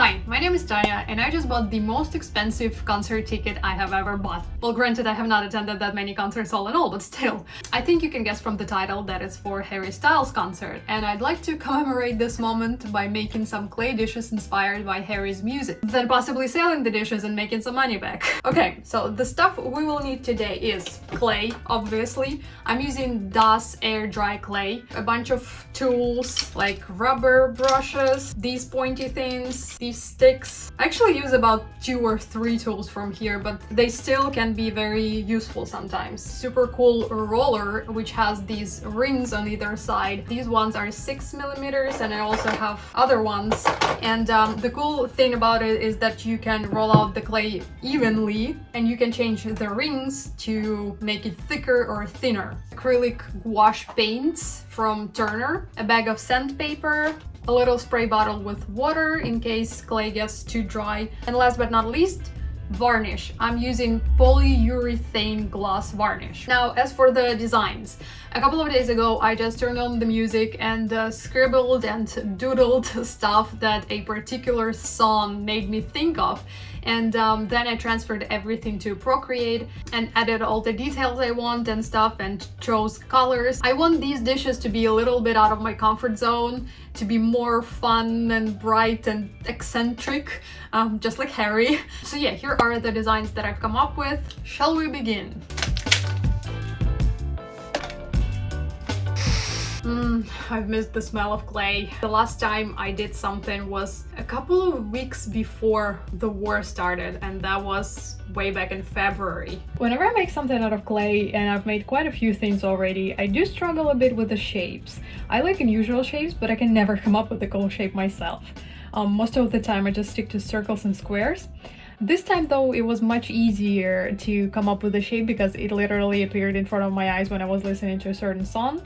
Hi, my name is Tanya, and I just bought the most expensive concert ticket I have ever bought. Well, granted, I have not attended that many concerts all in all, but still. I think you can guess from the title that it's for Harry Styles' concert, and I'd like to commemorate this moment by making some clay dishes inspired by Harry's music, then possibly selling the dishes and making some money back. Okay, so the stuff we will need today is clay, obviously. I'm using DAS air dry clay, a bunch of tools like rubber brushes, these pointy things, these sticks. I actually use about 2 or 3 tools from here, but they still can be very useful sometimes. Super cool roller, which has these rings on either side. These ones are 6mm, and I also have other ones. And the cool thing about it is that you can roll out the clay evenly, and you can change the rings to make it thicker or thinner. Acrylic gouache paints from Turner, a bag of sandpaper, a little spray bottle with water in case clay gets too dry, and last but not least, varnish. I'm using polyurethane gloss varnish. Now, as for the designs, a couple of days ago I just turned on the music and scribbled and doodled stuff that a particular song made me think of, and then I transferred everything to Procreate and added all the details I want and stuff and chose colors. I want these dishes to be a little bit out of my comfort zone, to be more fun and bright and eccentric, just like Harry. So yeah, here are the designs that I've come up with. Shall we begin? I've missed the smell of clay. The last time I did something was a couple of weeks before the war started, and that was way back in February. Whenever I make something out of clay, and I've made quite a few things already, I do struggle a bit with the shapes. I like unusual shapes, but I can never come up with a cool shape myself. Most of the time I just stick to circles and squares. This time though, it was much easier to come up with a shape because it literally appeared in front of my eyes when I was listening to a certain song.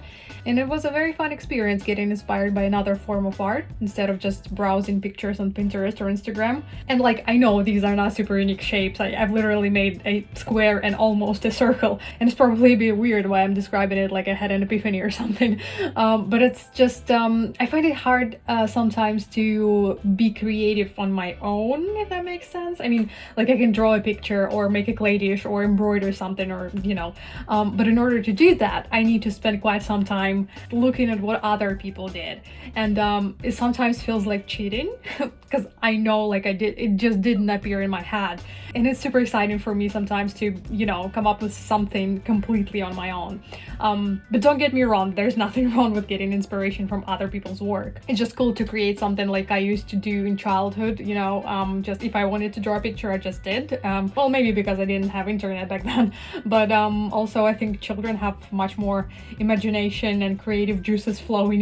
And it was a very fun experience getting inspired by another form of art instead of just browsing pictures on Pinterest or Instagram. And like, I know these are not super unique shapes. I've literally made a square and almost a circle, and it's probably a bit weird why I'm describing it like I had an epiphany or something. But it's just, I find it hard sometimes to be creative on my own, if that makes sense. I mean, like I can draw a picture or make a clay dish or embroider something, or but in order to do that I need to spend quite some time looking at what other people did, and it sometimes feels like cheating because I know like it just didn't appear in my head, and it's super exciting for me sometimes to come up with something completely on my own. But don't get me wrong, there's nothing wrong with getting inspiration from other people's work. It's just cool to create something like I used to do in childhood, just if I wanted to draw a picture I just did. Well, maybe because I didn't have internet back then, but also I think children have much more imagination and creative juices flowing,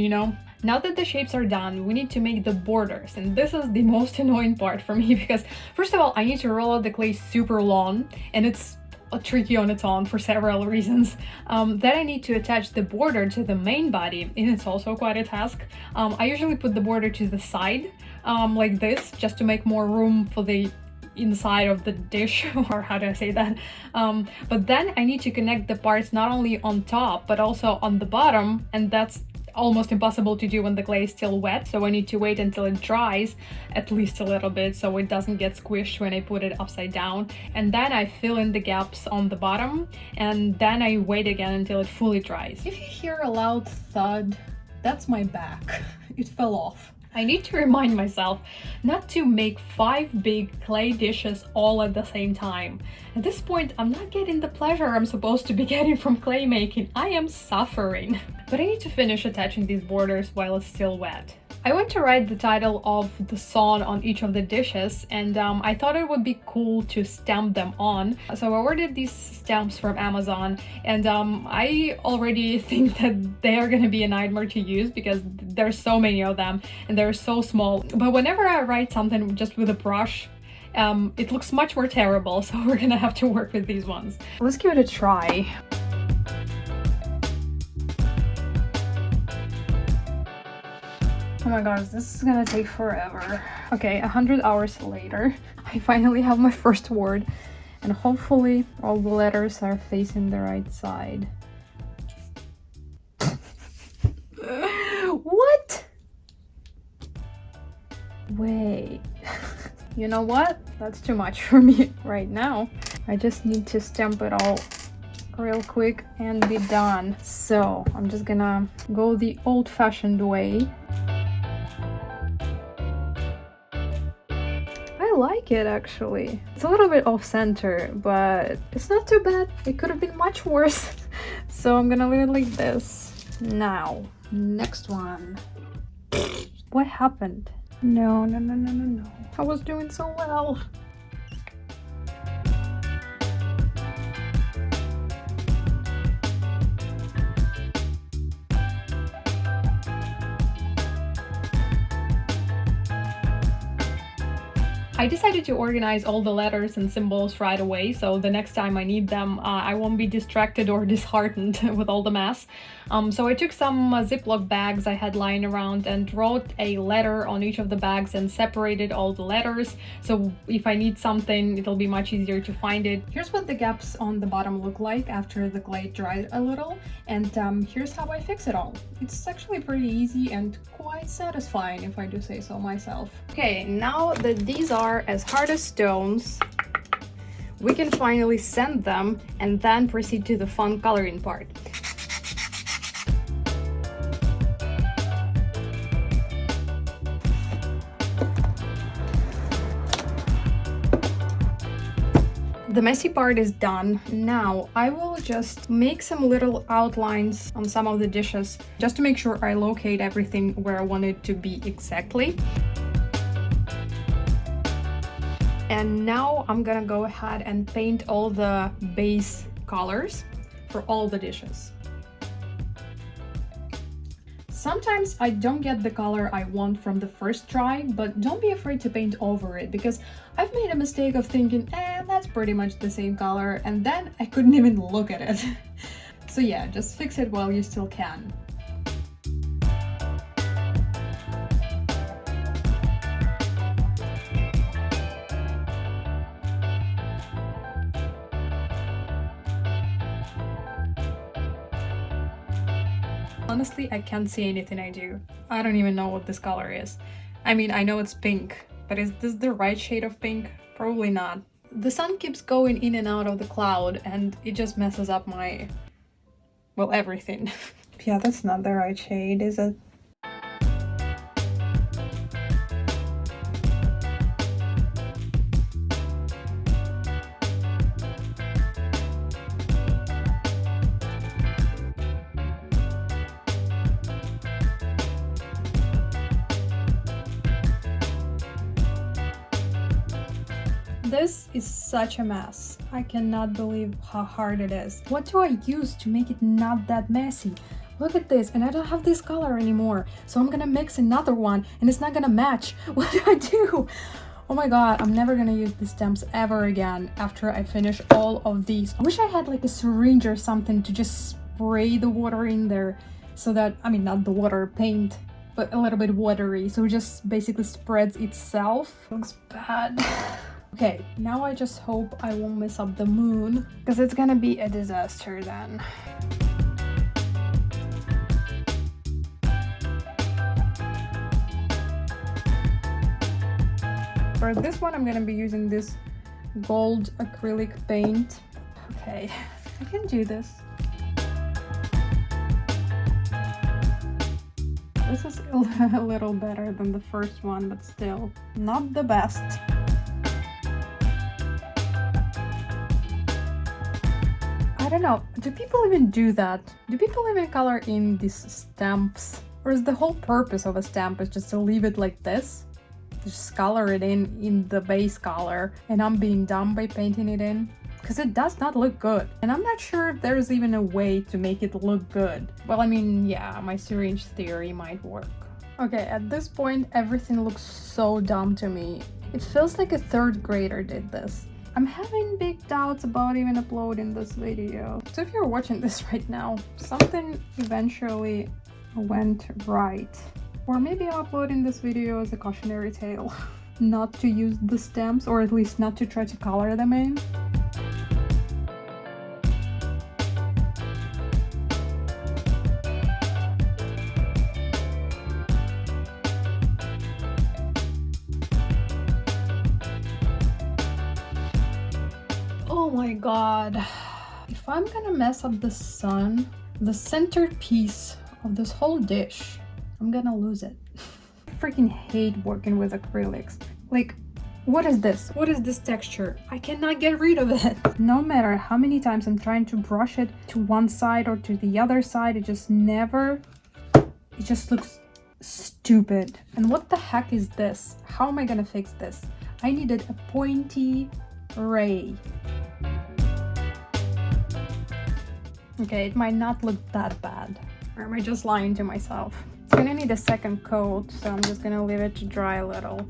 Now that the shapes are done, we need to make the borders, and this is the most annoying part for me because first of all, I need to roll out the clay super long, and it's tricky on its own for several reasons. Then I need to attach the border to the main body, and it's also quite a task. I usually put the border to the side, like this, just to make more room for the inside of the dish, or how do I say that? But then I need to connect the parts not only on top but also on the bottom, and that's almost impossible to do when the clay is still wet, so I need to wait until it dries at least a little bit so it doesn't get squished when I put it upside down, and then I fill in the gaps on the bottom, and then I wait again until it fully dries. If you hear a loud thud, that's my back. It fell off. I need to remind myself not to make 5 big clay dishes all at the same time. At this point, I'm not getting the pleasure I'm supposed to be getting from clay making. I am suffering. But I need to finish attaching these borders while it's still wet. I went to write the title of the song on each of the dishes, and I thought it would be cool to stamp them on. So I ordered these stamps from Amazon, and I already think that they are gonna be a nightmare to use because there's so many of them and they're so small. But whenever I write something just with a brush, it looks much more terrible, so we're gonna have to work with these ones. Let's give it a try. Oh my gosh, this is gonna take forever. Okay, 100 hours later, I finally have my first word, and hopefully all the letters are facing the right side. What? Wait. You know what? That's too much for me right now. I just need to stamp it all real quick and be done. So I'm just gonna go the old-fashioned way. I like it actually. It's a little bit off center, but it's not too bad. It could have been much worse. So I'm gonna leave it like this. Now, next one. What happened? No. I was doing so well. I decided to organize all the letters and symbols right away, so the next time I need them, I won't be distracted or disheartened with all the mess. So I took some Ziploc bags I had lying around and wrote a letter on each of the bags and separated all the letters, so if I need something, it'll be much easier to find it. Here's what the gaps on the bottom look like after the clay dried a little, and here's how I fix it all. It's actually pretty easy and quite satisfying, if I do say so myself. Okay, now that these are as hard as stones, we can finally sand them and then proceed to the fun coloring part. The messy part is done. Now I will just make some little outlines on some of the dishes just to make sure I locate everything where I want it to be exactly. And now I'm gonna go ahead and paint all the base colors for all the dishes. Sometimes I don't get the color I want from the first try, but don't be afraid to paint over it, because I've made a mistake of thinking, that's pretty much the same color, and then I couldn't even look at it. So yeah, just fix it while you still can. Honestly, I can't see anything I do. I don't even know what this color is. I mean, I know it's pink, but is this the right shade of pink? Probably not. The sun keeps going in and out of the cloud and it just messes up my, well, everything. Yeah, that's not the right shade, is it? This is such a mess. I cannot believe how hard it is. What do I use to make it not that messy? Look at this, and I don't have this color anymore. So I'm gonna mix another one and it's not gonna match. What do I do? Oh my god, I'm never gonna use these stamps ever again after I finish all of these. I wish I had like a syringe or something to just spray the water in there so that, I mean, not the water, paint, but a little bit watery, so it just basically spreads itself. Looks bad. Okay, now I just hope I won't mess up the moon, because it's gonna be a disaster then. For this one, I'm gonna be using this gold acrylic paint. Okay, I can do this. This is a little better than the first one, but still not the best. I don't know, do people even do that? Do people even color in these stamps? Or is the whole purpose of a stamp is just to leave it like this? Just color it in the base color, and I'm being dumb by painting it in? Because it does not look good. And I'm not sure if there's even a way to make it look good. Well, I mean, yeah, my syringe theory might work. Okay, at this point, everything looks so dumb to me. It feels like a third grader did this. I'm having big doubts about even uploading this video. So if you're watching this right now, something eventually went right. Or maybe I'm uploading this video as a cautionary tale. Not to use the stamps, or at least not to try to color them in. Oh my god. If I'm gonna mess up the sun, the centerpiece of this whole dish, I'm gonna lose it. I freaking hate working with acrylics. Like, what is this? What is this texture? I cannot get rid of it. No matter how many times I'm trying to brush it to one side or to the other side, it just looks stupid. And what the heck is this? How am I gonna fix this? I needed a pointy ray. Okay, it might not look that bad. Or am I just lying to myself? It's gonna need a second coat, so I'm just gonna leave it to dry a little.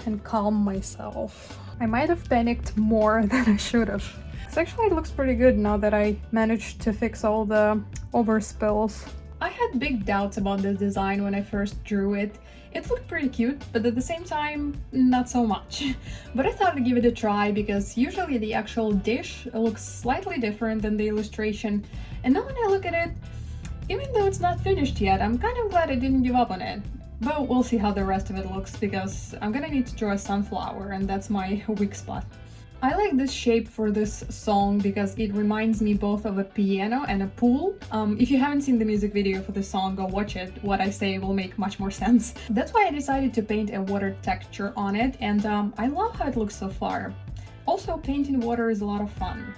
And calm myself. I might have panicked more than I should have. Because actually it looks pretty good now that I managed to fix all the overspills. I had big doubts about this design when I first drew it. It looked pretty cute, but at the same time, not so much. But I thought I'd give it a try because usually the actual dish looks slightly different than the illustration. And now when I look at it, even though it's not finished yet, I'm kind of glad I didn't give up on it. But we'll see how the rest of it looks because I'm gonna need to draw a sunflower and that's my weak spot. I like this shape for this song because it reminds me both of a piano and a pool. If you haven't seen the music video for this song, go watch it. What I say will make much more sense. That's why I decided to paint a water texture on it, and I love how it looks so far. Also, painting water is a lot of fun.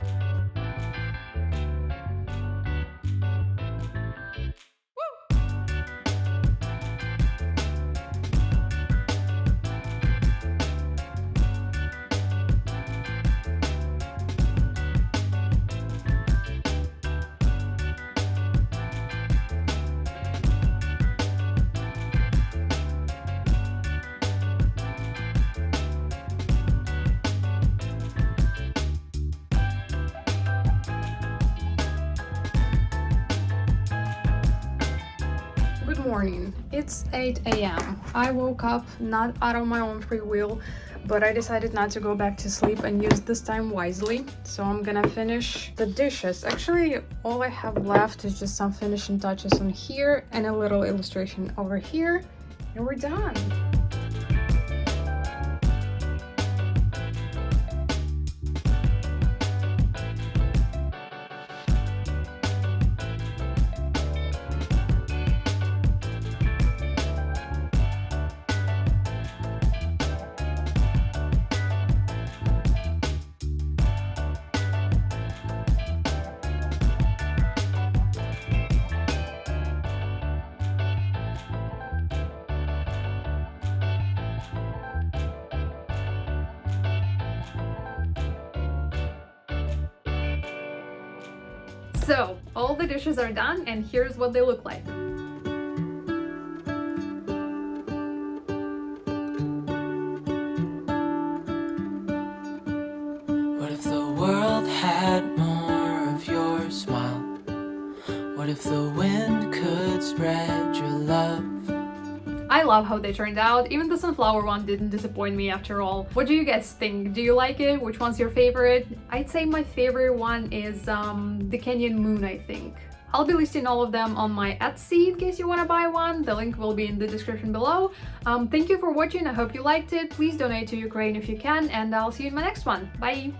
Good morning. It's 8 a.m. I woke up not out of my own free will, but I decided not to go back to sleep and use this time wisely. So I'm gonna finish the dishes. Actually, all I have left is just some finishing touches on here and a little illustration over here, and we're done. So, all the dishes are done and here's what they look like. What if the world had more of your smile? What if the wind could spread your love? I love how they turned out. Even the sunflower one didn't disappoint me after all. What do you guys think? Do you like it? Which one's your favorite? I'd say my favorite one is the Kenyan moon, I think. I'll be listing all of them on my Etsy in case you want to buy one. The link will be in the description below. Thank you for watching. I hope you liked it. Please donate to Ukraine if you can, and I'll see you in my next one. Bye!